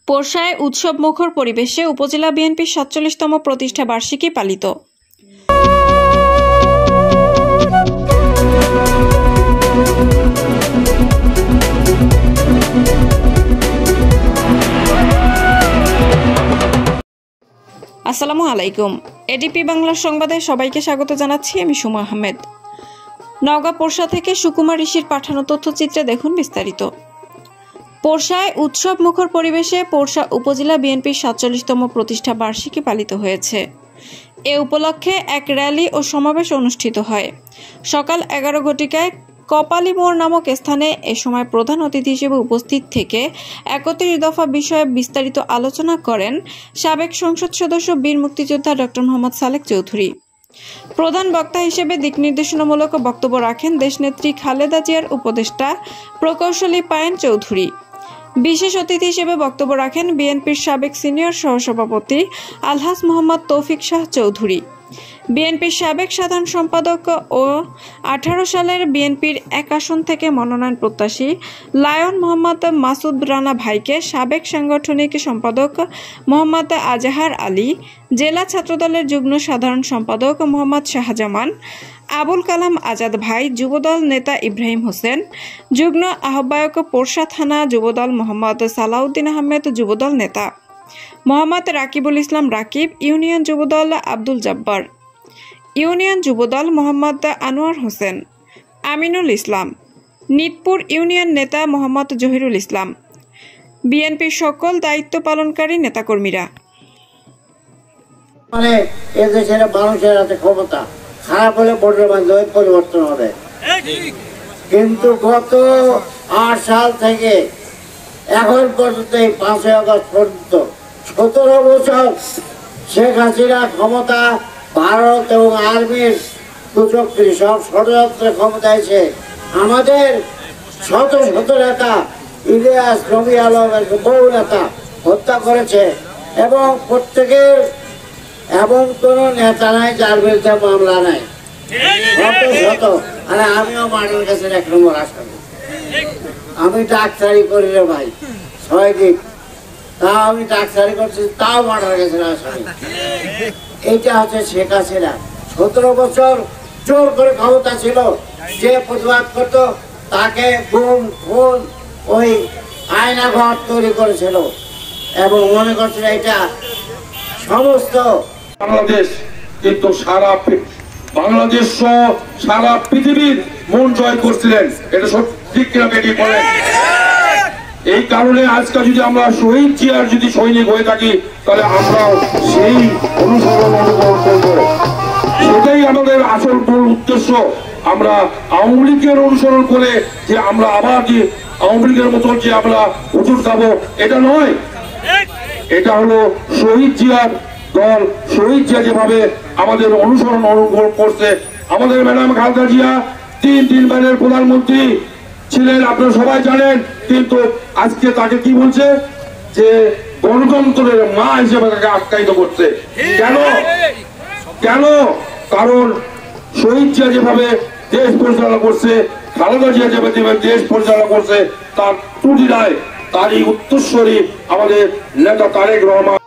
পোরশায় উৎসবমুখর পরিবেশে উপজেলা বিএনপির ৪৭তম প্রতিষ্ঠা বার্ষিকী পালিত। আসসালামু আলাইকুম। এডিপি বাংলার সংবাদে সবাইকে স্বাগত জানাচ্ছি। আমি সুমা আহমেদ। নওগাঁ পোরশা থেকে সুকুমার ঋষির পাঠানো তথ্যচিত্রে দেখুন বিস্তারিত। পোরশায় উৎসব মুখর পরিবেশে পোরশা উপজেলা বিএনপির ৪৭তম প্রতিষ্ঠা বার্ষিকী পালিত হয়েছে। এ উপলক্ষে এক র্যালি ও সমাবেশ অনুষ্ঠিত হয়। সকাল ১১ ঘটিকায় কপালী মোড় নামক স্থানে এ সময় প্রধান অতিথি হিসেবে উপস্থিত থেকে ৩১ দফা বিষয়ে বিস্তারিত আলোচনা করেন সাবেক সংসদ সদস্য বীর মুক্তিযোদ্ধা ডক্টর মোহাম্মদ সালেক চৌধুরী। প্রধান বক্তা হিসেবে দিক নির্দেশনামূলক বক্তব্য রাখেন দেশনেত্রী খালেদা জিয়ার উপদেষ্টা প্রকৌশলী পায়েন চৌধুরী। বিশেষ অতিথি হিসেবে বক্তব্য রাখেন বিএনপির সাবেক সিনিয়র সহসভাপতি আলহাজ মোহাম্মদ তৌফিক শাহ চৌধুরী। বিএনপির সাবেক সাধারণ সম্পাদক ও ১৮ সালের বিএনপির ১ আসন থেকে মনোনয়ন প্রত্যাশী লায়ন মোহাম্মদ মাসুদ রানা ভাইকে সাবেক সাংগঠনিক সম্পাদক মোহাম্মদ আজাহার আলী, জেলা ছাত্রদলের যুগ্ম সাধারণ সম্পাদক মোহাম্মদ শাহজামান, আবুল কালাম আজাদ ভাই, যুবদল নেতা ইব্রাহিম হোসেন, যুগ্ম আহ্বায়ক পোরশা থানা যুবদল মোহাম্মদ সালাউদ্দিন আহমেদ, যুবদল নেতা মোহাম্মদ রাকিবুল ইসলাম Rakib, union Jubodal Abdul Jabbar, union Jubodal Mohammad Anwar Hossain, Aminul Islam, Nitpur union নেতা মোহাম্মদ জহিরুল ইসলাম, বিএনপির সকল দায়িত্ব পালনকারী নেতাকর্মীরা। মানে এদেশের মানুষের হাতে ক্ষমতা, খারাপ হলে ভোটের মাধ্যমে পরিবর্তন হবে। কিন্তু গত ৮ সাল থেকে এখন পর্যন্ত এই ৫ই আগস্ট পর্যন্ত ১৭ বছর শেখ হাসিনা ক্ষমতা, ভারত এবং আর্মির কুচক্রী সব ষড়যন্ত্রে ক্ষমতা এসে আমাদের শত শত নেতা ইলিয়াস, নবী আলম, বহু নেতা হত্যা করেছে এবং প্রত্যেকের এমন কোনো নেতা নাই যার বিরুদ্ধে মামলা নাই, শত শত। আরে আমিও মার্ডার কেসের ১ নম্বর আসামি। আমি ডাক্তারি করি রে ভাই, ৬ দিন তাও আমি ডাক্তারি করছি, তাও মার্ডার কেসের আসামি। এইটা হচ্ছে শেখ হাসিনা। ১৭ বছর জোর করে ক্ষমতা ছিল, যে প্রতিবাদ করত তাকে গুম খুন ওই আয়না ঘর তৈরি করেছিল এবং মনে করছিল এটা সমস্ত বাংলাদেশ। কিন্তু বাংলাদেশ সহ সারা পৃথিবীর মন জয় করছিলেন, এটা ঠিক কিনা বেটি বলেন? এই কারণে আজকে যদি আমরা শহীদ জিয়ার যদি সৈনিক হয়ে থাকি তাহলে আমরাও সেই অনুসরণ করব। সেটাই আমাদের আসল মূল উদ্দেশ্য। আমরা আওয়ামী লীগের অনুসরণ করে যে আমরা আবার যে আওয়ামী লীগের মতো যে আমরা হুজুর খাবো, এটা নয়। এটা হলো শহীদ জিয়ার দল। শহীদ জিয়া যেভাবে আমাদের অনুসরণ করছে, আমাদের ম্যাডাম খালেদা জিয়া ৩ বারের প্রধানমন্ত্রী ছিলেন, আপনারা সবাই জানেন। কিন্তু আজকে তাকে কি বলছে যে গণতন্ত্রের মা হিসেবে তাকে আখ্যায়িত করছে। কেন? কারণ শহীদ জিয়া যেভাবে দেশ পরিচালনা করছে, খালেদা জিয়া যেভাবে দেশ পরিচালনা করছে, তার ত্রুটি নাই। তারই উত্তরস্বরী আমাদের নেতা তারেক রহমান।